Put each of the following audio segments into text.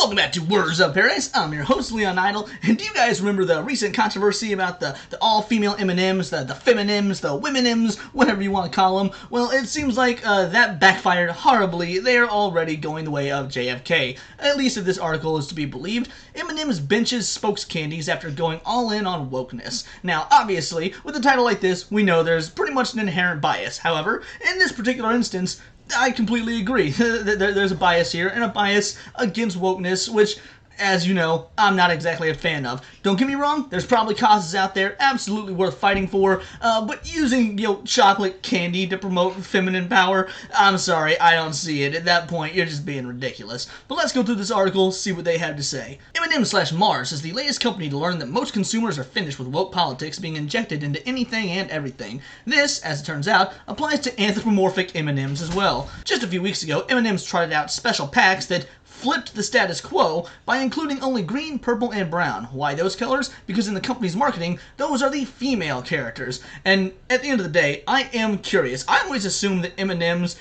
Welcome back to Words of Paradise. I'm your host, Leon Idle, and do you guys remember the recent controversy about the all-female M&ms, the fem-ms, the women-ms, whatever you want to call them? Well, it seems like that backfired horribly. They are already going the way of JFK, at least if this article is to be believed. M&ms benches spokes candies after going all in on wokeness. Now, obviously, with a title like this, we know there's pretty much an inherent bias. However, in this particular instance, I completely agree. There's a bias here, and a bias against wokeness, which, as you know, I'm not exactly a fan of. Don't get me wrong, there's probably causes out there absolutely worth fighting for, but using, chocolate candy to promote feminine power, I'm sorry, I don't see it. At that point, you're just being ridiculous. But let's go through this article, see what they have to say. M&ms/Mars is the latest company to learn that most consumers are finished with woke politics being injected into anything and everything. This, as it turns out, applies to anthropomorphic M&ms as well. Just a few weeks ago, M&ms trotted out special packs that flipped the status quo by including only green, purple, and brown. Why those colors? Because in the company's marketing, those are the female characters. And at the end of the day, I am curious. I always assumed that M&ms,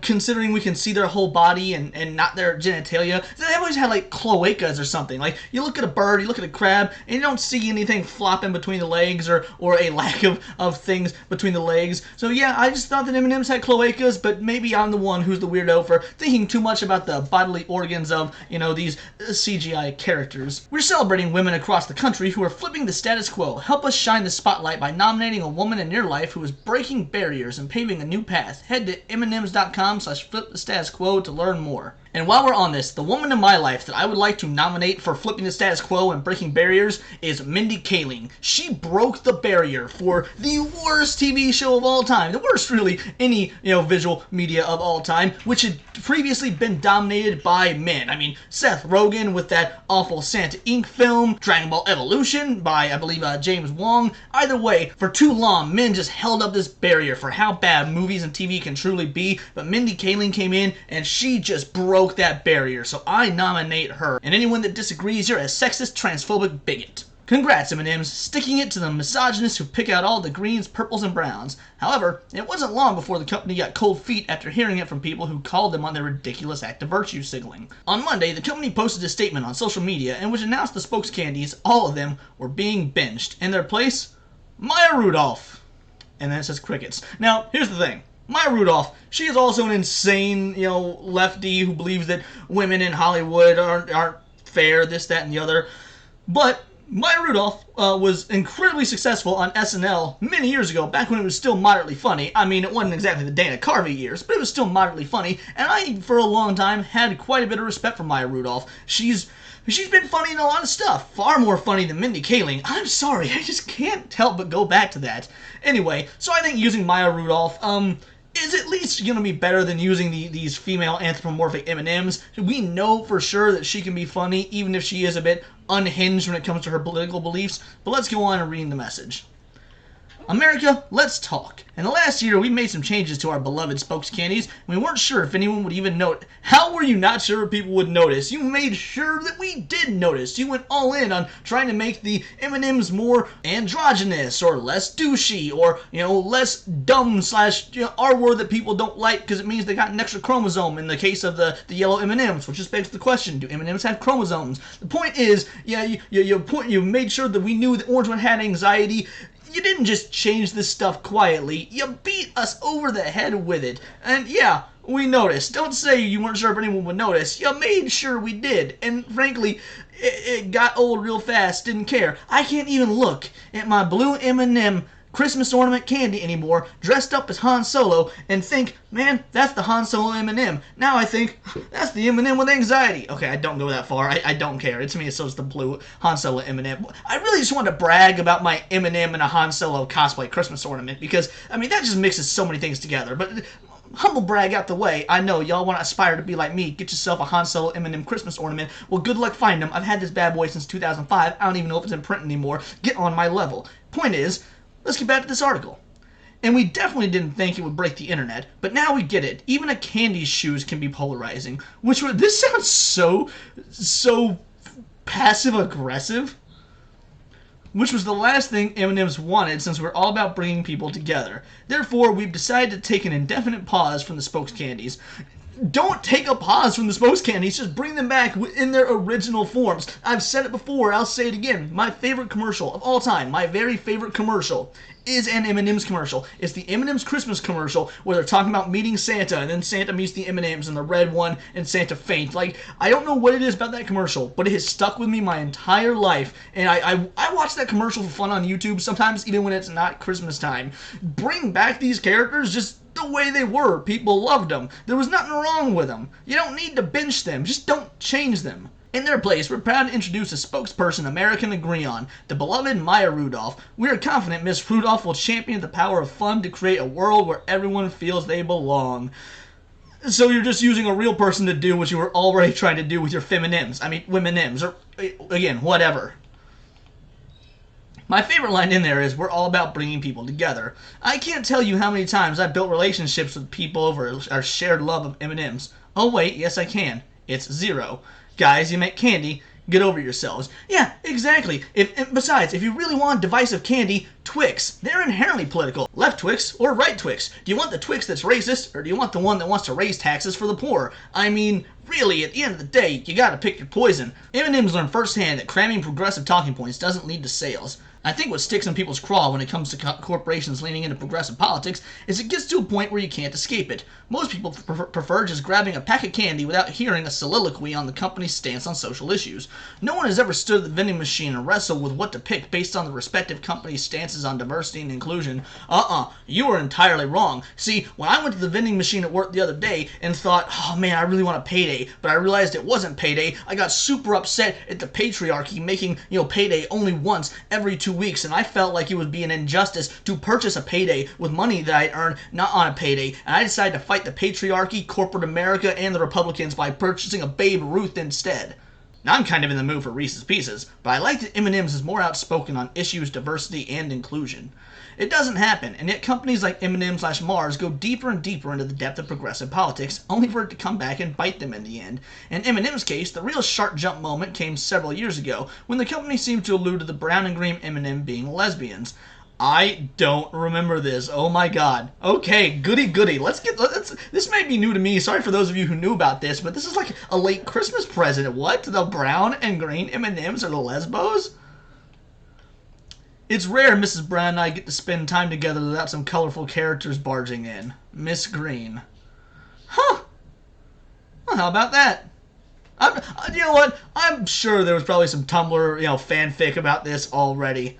considering we can see their whole body and not their genitalia, they always had like cloacas or something. Like, you look at a bird, you look at a crab, and you don't see anything flopping between the legs or a lack of things between the legs. So yeah, I just thought that M&ms had cloacas, but maybe I'm the one who's the weirdo for thinking too much about the bodily organs of, these CGI characters. We're celebrating women across the country who are flipping the status quo. Help us shine the spotlight by nominating a woman in your life who is breaking barriers and paving a new path. Head to mms.com/flipthestatusquo to learn more. And while we're on this, the woman in my life that I would like to nominate for flipping the status quo and breaking barriers is Mindy Kaling. She broke the barrier for the worst TV show of all time. The worst, really, any, visual media of all time, which had previously been dominated by men. I mean, Seth Rogen with that awful Santa Inc. film, Dragon Ball Evolution by, I believe, James Wong. Either way, for too long, men just held up this barrier for how bad movies and TV can truly be, but Mindy Kaling came in and she just broke that barrier, so I nominate her. And anyone that disagrees, you're a sexist, transphobic bigot. Congrats, M&ms, sticking it to the misogynists who pick out all the greens, purples, and browns. However, it wasn't long before the company got cold feet after hearing it from people who called them on their ridiculous act of virtue signaling. On Monday, the company posted a statement on social media in which announced the spokes candies, all of them, were being benched. In their place, Maya Rudolph. And then it says crickets. Now, here's the thing. Maya Rudolph, she is also an insane, lefty who believes that women in Hollywood aren't fair, this, that, and the other. But Maya Rudolph was incredibly successful on SNL many years ago, back when it was still moderately funny. I mean, it wasn't exactly the Dana Carvey years, but it was still moderately funny, and I, for a long time, had quite a bit of respect for Maya Rudolph. She's been funny in a lot of stuff, far more funny than Mindy Kaling. I'm sorry, I just can't help but go back to that. Anyway, so I think using Maya Rudolph, is at least going to be better than using these female anthropomorphic M&ms. We know for sure that she can be funny, even if she is a bit unhinged when it comes to her political beliefs. But let's go on and read the message. America, let's talk. In the last year, we made some changes to our beloved spokes candies, and we weren't sure if anyone would even note. How were you not sure if people would notice? You made sure that we did notice. You went all in on trying to make the M&ms more androgynous, or less douchey, or, less dumb / R word that people don't like because it means they got an extra chromosome in the case of the yellow M&ms, which just begs the question, do M&ms have chromosomes? The point is, you made sure that we knew the orange one had anxiety. You didn't just change this stuff quietly, you beat us over the head with it. And yeah, we noticed. Don't say you weren't sure if anyone would notice. You made sure we did. And frankly, it got old real fast, didn't care. I can't even look at my blue M&M Christmas ornament candy anymore, dressed up as Han Solo, and think, man, that's the Han Solo M&M. Now I think, that's the M&M with anxiety. Okay, I don't go that far. I don't care. To me, it's just the blue Han Solo M&M. I really just wanted to brag about my M&M and a Han Solo cosplay Christmas ornament, because, that just mixes so many things together. But humble brag out the way. I know, y'all want to aspire to be like me. Get yourself a Han Solo M&M Christmas ornament. Well, good luck finding them. I've had this bad boy since 2005. I don't even know if it's in print anymore. Get on my level. Point is, let's get back to this article. And we definitely didn't think it would break the internet, but now we get it. Even a candy's shoes can be polarizing. This sounds so passive-aggressive. Which was the last thing M&ms wanted, since we're all about bringing people together. Therefore, we've decided to take an indefinite pause from the spokes candies. Don't take a pause from the smokes candies. Just bring them back in their original forms. I've said it before. I'll say it again. My favorite commercial of all time, my very favorite commercial, is an M&M's commercial. It's the M&M's Christmas commercial where they're talking about meeting Santa, and then Santa meets the M&M's and the red one, and Santa faints. Like, I don't know what it is about that commercial, but it has stuck with me my entire life. And I watch that commercial for fun on YouTube, sometimes even when it's not Christmas time. Bring back these characters just the way they were. People loved them. There was nothing wrong with them. You don't need to bench them. Just don't change them. In their place, we're proud to introduce a spokesperson America can agree on, the beloved Maya Rudolph. We are confident Miss Rudolph will champion the power of fun to create a world where everyone feels they belong. So you're just using a real person to do what you were already trying to do with your feminims. I mean, women-ims, or, again, whatever. My favorite line in there is, we're all about bringing people together. I can't tell you how many times I've built relationships with people over our shared love of M&Ms. Oh wait, yes I can. It's 0. Guys, you make candy, get over yourselves. Yeah, exactly. Besides, if you really want divisive candy, Twix. They're inherently political. Left Twix or right Twix? Do you want the Twix that's racist, or do you want the one that wants to raise taxes for the poor? I mean, really, at the end of the day, you gotta pick your poison. M&M's learned firsthand that cramming progressive talking points doesn't lead to sales. I think what sticks in people's craw when it comes to corporations leaning into progressive politics is it gets to a point where you can't escape it. Most people prefer just grabbing a pack of candy without hearing a soliloquy on the company's stance on social issues. No one has ever stood at the vending machine and wrestled with what to pick based on the respective company's stances on diversity and inclusion. You were entirely wrong. See, when I went to the vending machine at work the other day and thought, oh man, I really want a payday, but I realized it wasn't payday, I got super upset at the patriarchy making, payday only once every 2 weeks, and I felt like it would be an injustice to purchase a payday with money that I'd earned not on a payday, and I decided to fight the patriarchy, corporate America, and the Republicans by purchasing a Babe Ruth instead. Now I'm kind of in the mood for Reese's Pieces, but I like that M&M's is more outspoken on issues, diversity, and inclusion. It doesn't happen, and yet companies like M&M/Mars go deeper and deeper into the depth of progressive politics, only for it to come back and bite them in the end. In M&M's case, the real sharp jump moment came several years ago, when the company seemed to allude to the brown and green M&M being lesbians. I don't remember this. Oh my god. Okay, goody. This might be new to me. Sorry for those of you who knew about this, but this is like a late Christmas present. What? The brown and green M&Ms are the lesbos? It's rare Mrs. Brown and I get to spend time together without some colorful characters barging in. Miss Green. Huh. Well, how about that? You know what? I'm sure there was probably some Tumblr, fanfic about this already.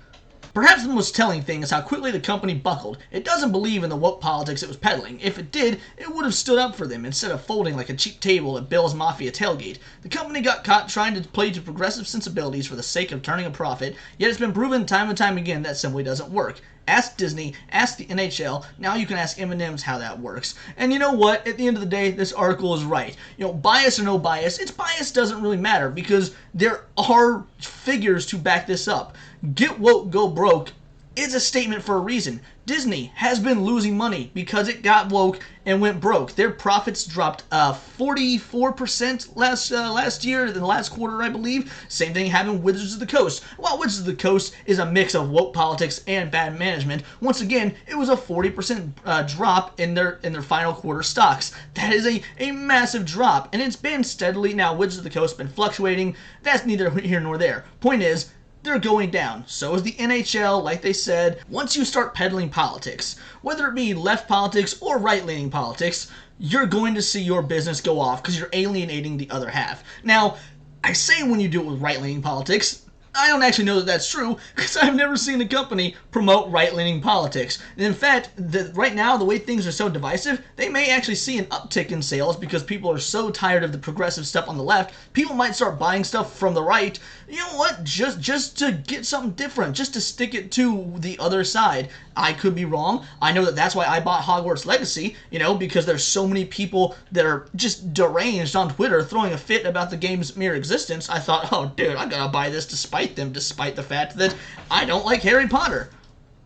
Perhaps the most telling thing is how quickly the company buckled. It doesn't believe in the woke politics it was peddling. If it did, it would have stood up for them instead of folding like a cheap table at Bill's Mafia tailgate. The company got caught trying to play to progressive sensibilities for the sake of turning a profit, yet it's been proven time and time again that simply doesn't work. Ask Disney, ask the NHL, now you can ask M&M's how that works. And you know what? At the end of the day, this article is right. Bias or no bias, its bias doesn't really matter because there are figures to back this up. Get woke, go broke is a statement for a reason. Disney has been losing money because it got woke and went broke. Their profits dropped 44% last year, in the last quarter, I believe. Same thing happened with Wizards of the Coast. While Wizards of the Coast is a mix of woke politics and bad management, once again, it was a 40% drop in their final quarter stocks. That is a massive drop, and it's been steadily, now Wizards of the Coast has been fluctuating. That's neither here nor there. Point is, they're going down. So is the NHL, like they said. Once you start peddling politics, whether it be left politics or right-leaning politics, you're going to see your business go off because you're alienating the other half. Now, I say when you do it with right-leaning politics, I don't actually know that that's true because I've never seen a company promote right-leaning politics. And in fact, right now, the way things are so divisive, they may actually see an uptick in sales because people are so tired of the progressive stuff on the left. People might start buying stuff from the right. You know what? Just to get something different, just to stick it to the other side. I could be wrong. I know that that's why I bought Hogwarts Legacy, because there's so many people that are just deranged on Twitter throwing a fit about the game's mere existence. I thought, oh dude, I gotta buy this despite them, despite the fact that I don't like Harry Potter.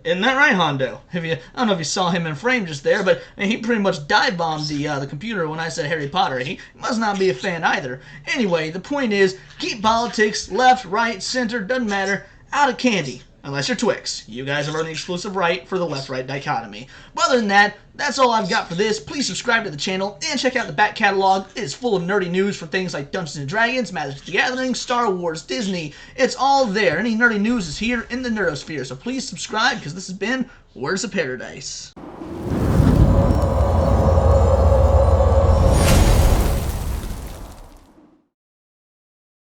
Isn't that right, Hondo? I don't know if you saw him in frame just there, but he pretty much dive-bombed the computer when I said Harry Potter. He must not be a fan either. Anyway, the point is, keep politics, left, right, center, doesn't matter, out of candy. Unless you're Twix. You guys have earned the exclusive right for the left-right dichotomy. But other than that, that's all I've got for this. Please subscribe to the channel and check out the back catalog. It is full of nerdy news for things like Dungeons & Dragons, Magic the Gathering, Star Wars, Disney. It's all there. Any nerdy news is here in the nerdosphere. So please subscribe because this has been Words of Paradise.